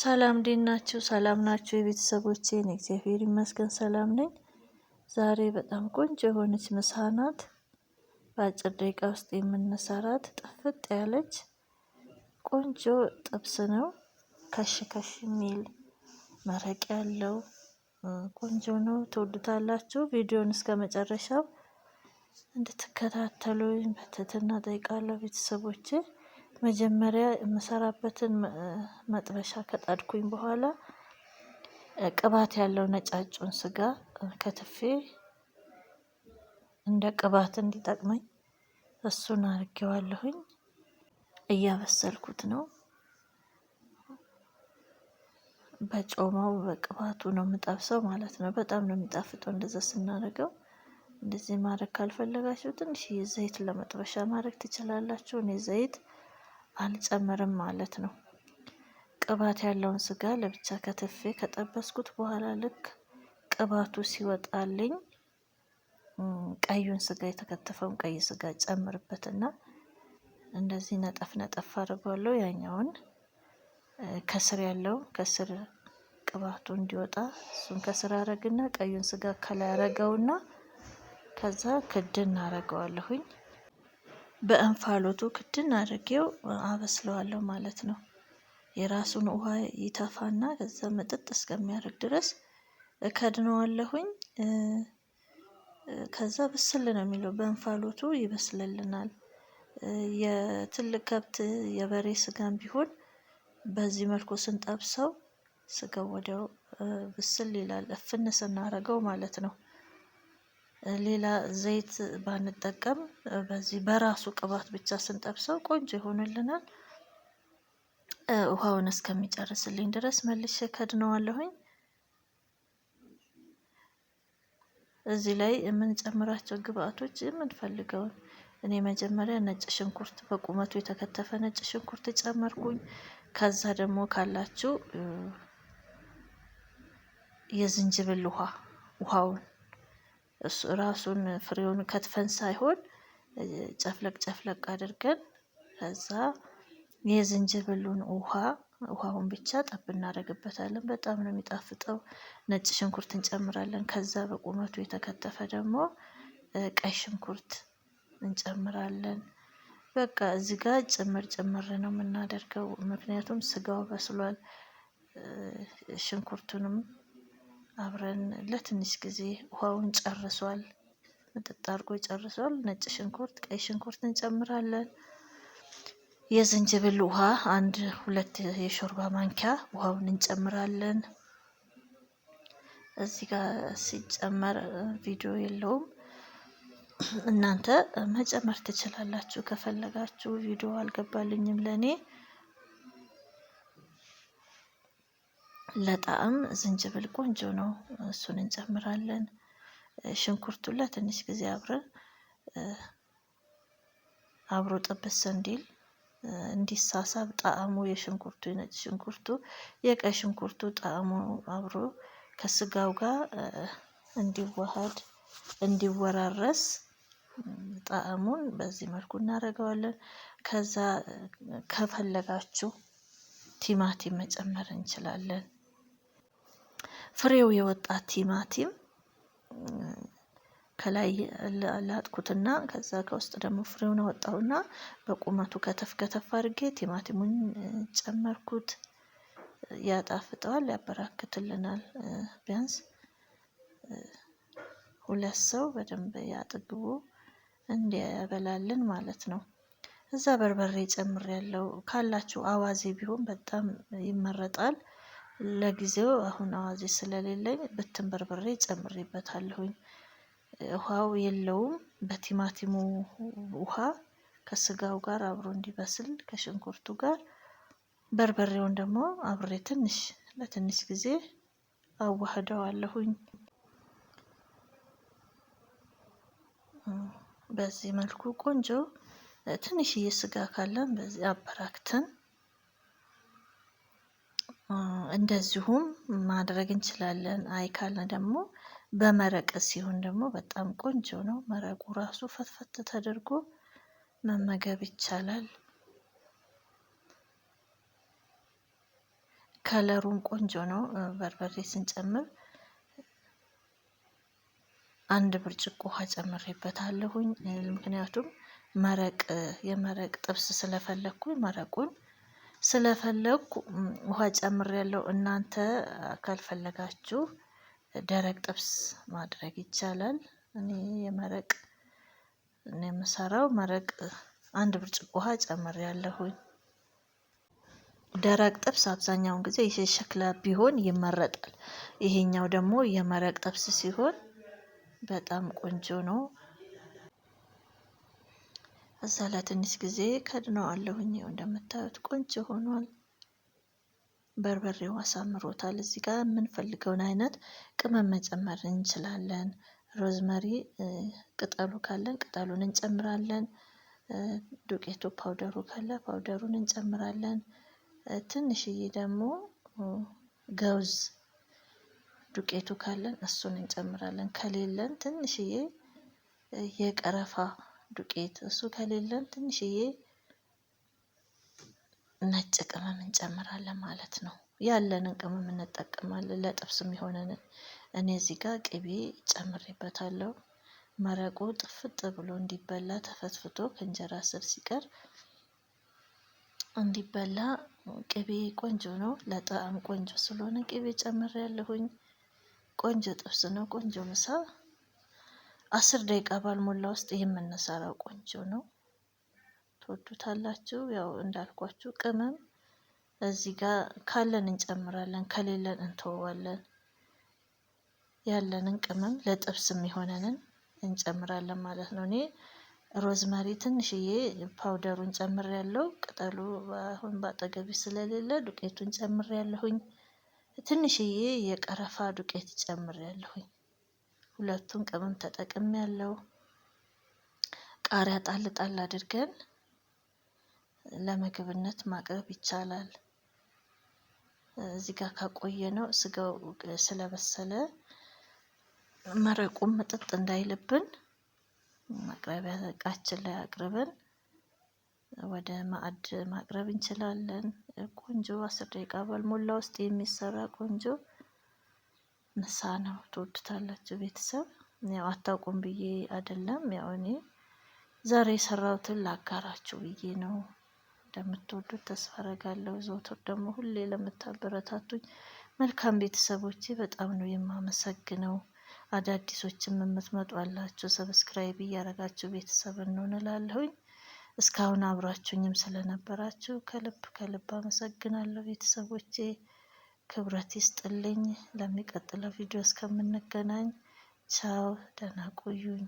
ሰላም እንዴት ናችሁ? ሰላም ናችሁ? የቤተሰቦቼ እግዚአብሔር ይመስገን ሰላም ነኝ። ዛሬ በጣም ቆንጆ የሆነች ምሳ ናት። በአጭር ደቂቃ ውስጥ የምንሰራት ጥፍጥ ያለች ቆንጆ ጥብስ ነው። ከሽ ከሽ የሚል መረቅ ያለው ቆንጆ ነው። ትወዱታላችሁ። ቪዲዮን እስከ መጨረሻው እንድትከታተሉኝ በትህትና እጠይቃለሁ ቤተሰቦቼ። መጀመሪያ የምሰራበትን መጥበሻ ከጣድኩኝ በኋላ ቅባት ያለው ነጫጩን ስጋ ከትፌ እንደ ቅባት እንዲጠቅመኝ እሱን አድርጌዋለሁኝ። እያበሰልኩት ነው። በጮማው በቅባቱ ነው የምጠብሰው ማለት ነው። በጣም ነው የሚጣፍጠው እንደዛ ስናደርገው። እንደዚህ ማድረግ ካልፈለጋችሁ ትንሽዬ ዘይት ለመጥበሻ ማድረግ ትችላላችሁ። እኔ ዘይት አልጨምርም ማለት ነው። ቅባት ያለውን ስጋ ለብቻ ከተፌ ከጠበስኩት በኋላ ልክ ቅባቱ ሲወጣልኝ ቀዩን ስጋ የተከተፈውን ቀይ ስጋ ጨምርበትና እንደዚህ ነጠፍ ነጠፍ አድርጓለሁ። ያኛውን ከስር ያለው ከስር ቅባቱ እንዲወጣ እሱን ከስር አረግና ቀዩን ስጋ ከላይ አረገውና ከዛ ክድን አረገዋለሁኝ። በእንፋሎቱ ክድን አድርጌው አበስለዋለሁ ማለት ነው። የራሱን ውሃ ይተፋና ከዛ መጠጥ እስከሚያደርግ ድረስ እከድነዋለሁኝ። ከዛ ብስል ነው የሚለው በእንፋሎቱ ይበስልልናል። የትልቅ ከብት የበሬ ስጋም ቢሆን በዚህ መልኩ ስንጠብሰው ስጋው ወዲያው ብስል ይላል፣ እፍን ስናረገው ማለት ነው። ሌላ ዘይት ባንጠቀም በዚህ በራሱ ቅባት ብቻ ስንጠብሰው ቆንጆ ይሆንልናል። ውሃውን እስከሚጨርስልኝ ድረስ መልሼ ከድነዋለሁኝ። እዚህ ላይ የምንጨምራቸው ግብአቶች የምንፈልገውን እኔ መጀመሪያ ነጭ ሽንኩርት በቁመቱ የተከተፈ ነጭ ሽንኩርት ጨመርኩኝ። ከዛ ደግሞ ካላችሁ የዝንጅብል ውሃውን እሱ ራሱን ፍሬውን ከትፈን ሳይሆን ጨፍለቅ ጨፍለቅ አድርገን ከዛ የዝንጅብሉን ውሃውን ብቻ ጠብ እናደርግበታለን። በጣም ነው የሚጣፍጠው። ነጭ ሽንኩርት እንጨምራለን። ከዛ በቁመቱ የተከተፈ ደግሞ ቀይ ሽንኩርት እንጨምራለን። በቃ እዚህ ጋር ጭምር ነው የምናደርገው፣ ምክንያቱም ስጋው በስሏል። ሽንኩርቱንም አብረን ለትንሽ ጊዜ ውሃውን ጨርሷል፣ ምጥጥ አድርጎ ጨርሷል። ነጭ ሽንኩርት፣ ቀይ ሽንኩርት እንጨምራለን። የዝንጅብል ውሃ 1-2 የሾርባ ማንኪያ ውሃውን እንጨምራለን። እዚህ ጋር ሲጨመር ቪዲዮ የለውም፣ እናንተ መጨመር ትችላላችሁ ከፈለጋችሁ። ቪዲዮ አልገባልኝም ለኔ። ለጣዕም ዝንጅብል ቆንጆ ነው፣ እሱን እንጨምራለን። ሽንኩርቱን ለትንሽ ጊዜ አብሮ ጥብስ እንዲል እንዲሳሳብ ጣዕሙ የሽንኩርቱ የነጭ ሽንኩርቱ የቀይ ሽንኩርቱ ጣዕሙ አብሮ ከስጋው ጋር እንዲዋሃድ እንዲወራረስ ጣዕሙን በዚህ መልኩ እናደርገዋለን። ከዛ ከፈለጋችሁ ቲማቲም መጨመር እንችላለን። ፍሬው የወጣ ቲማቲም ከላይ ላጥኩትና ከዛ ከውስጥ ደግሞ ፍሬውን አወጣሁና በቁመቱ ከተፍ አድርጌ ቲማቲሙን ጨመርኩት። ያጣፍጠዋል፣ ያበራክትልናል። ቢያንስ 2 ሰው በደንብ ያጥግቡ እንዲያበላልን ማለት ነው። እዛ በርበሬ ጨምሬያለሁ። ካላችሁ አዋዜ ቢሆን በጣም ይመረጣል። ለጊዜው አሁን አዋዜ ስለሌለኝ ብትን በርበሬ ጨምሬበታለሁኝ። ውሃው የለውም። በቲማቲሙ ውሃ ከስጋው ጋር አብሮ እንዲበስል ከሽንኩርቱ ጋር በርበሬውን ደግሞ አብሬ ለትንሽ ጊዜ አዋህደዋለሁኝ። በዚህ መልኩ ቆንጆ ትንሽዬ ስጋ ካለን በዚህ አበራክተን እንደዚሁም ማድረግ እንችላለን። አይ ካልን ደግሞ በመረቅ ሲሆን ደግሞ በጣም ቆንጆ ነው። መረቁ ራሱ ፈትፈት ተደርጎ መመገብ ይቻላል። ከለሩም ቆንጆ ነው። በርበሬ ስንጨምር 1 ብርጭቆ ውሃ ጨምሬበታለሁኝ። ምክንያቱም የመረቅ ጥብስ ስለፈለኩኝ መረቁን ስለፈለኩ ውሃ ጨምሬያለሁ። እናንተ ካልፈለጋችሁ ደረቅ ጥብስ ማድረግ ይቻላል። እኔ የምሰራው መረቅ 1 ብርጭቆ ውሃ ጨምሬያለሁኝ። ደረቅ ጥብስ አብዛኛውን ጊዜ የሸክላ ቢሆን ይመረጣል። ይሄኛው ደግሞ የመረቅ ጥብስ ሲሆን በጣም ቆንጆ ነው። እዛ ለትንሽ ጊዜ ከድነዋለሁኝ። እንደምታዩት ቆንጆ ሆኗል። በርበሬው አሳምሮታል። እዚህ ጋር የምንፈልገውን አይነት ቅመም መጨመር እንችላለን። ሮዝመሪ ቅጠሉ ካለን ቅጠሉን እንጨምራለን። ዱቄቱ ፓውደሩ ካለ ፓውደሩን እንጨምራለን። ትንሽዬ ደግሞ ገውዝ ዱቄቱ ካለን እሱን እንጨምራለን። ከሌለን ትንሽዬ የቀረፋ ዱቄት፣ እሱ ከሌለን ትንሽዬ ነጭ ቅመም እንጨምራለን ማለት ነው። ያለንን ቅመም እንጠቀማለን ለጥብስ የሚሆነንን። እኔ እዚህ ጋር ቅቤ ጨምሬበታለሁ። መረቁ ጥፍጥ ብሎ እንዲበላ ተፈትፍቶ ከእንጀራ ስር ሲቀር እንዲበላ ቅቤ ቆንጆ ነው። ለጣዕም ቆንጆ ስለሆነ ቅቤ ጨምሬያለሁኝ። ቆንጆ ጥብስ ነው። ቆንጆ ምሳ 10 ደቂቃ ባልሞላ ውስጥ የምንሰራው ቆንጆ ነው። ትወዱታላችሁ። ያው እንዳልኳችሁ ቅመም እዚህ ጋር ካለን እንጨምራለን፣ ከሌለን እንተወዋለን። ያለንን ቅመም ለጥብስ የሚሆነንን እንጨምራለን ማለት ነው። እኔ ሮዝመሪ ትንሽዬ ፓውደሩን ጨምሬያለሁ። ቅጠሉ አሁን በአጠገቤ ስለሌለ ዱቄቱን ጨምሬያለሁኝ። ትንሽዬ የቀረፋ ዱቄት ጨምሬያለሁኝ። ሁለቱን ቅመም ተጠቅሜያለሁ። ቃሪያ ጣል ጣል አድርገን ለምግብነት ማቅረብ ይቻላል። እዚህ ጋር ካቆየነው ስጋው ስለበሰለ መረቁም ምጥጥ እንዳይልብን ማቅረቢያ እቃችን ላይ አቅርበን ወደ ማዕድ ማቅረብ እንችላለን። ቆንጆ 10 ደቂቃ ባልሞላ ውስጥ የሚሰራ ቆንጆ ምሳ ነው። ትወዱታላችሁ ቤተሰብ። ያው አታውቁም ብዬ አይደለም፣ ያው እኔ ዛሬ የሰራሁትን ላጋራችሁ ብዬ ነው። እንደምትወዱት ተስፋ አደርጋለሁ። ዘወትር ደግሞ ሁሌ ለምታበረታቱኝ መልካም ቤተሰቦቼ በጣም ነው የማመሰግነው። አዳዲሶችም የምትመጡ አላችሁ፣ ሰብስክራይብ እያደረጋችሁ ቤተሰብ እንሆንላለሁኝ። እስካሁን አብራችሁኝም ስለነበራችሁ ከልብ አመሰግናለሁ ቤተሰቦቼ። ክብረት ይስጥልኝ። ለሚቀጥለው ቪዲዮ እስከምንገናኝ ቻው፣ ደህና ቆዩኝ።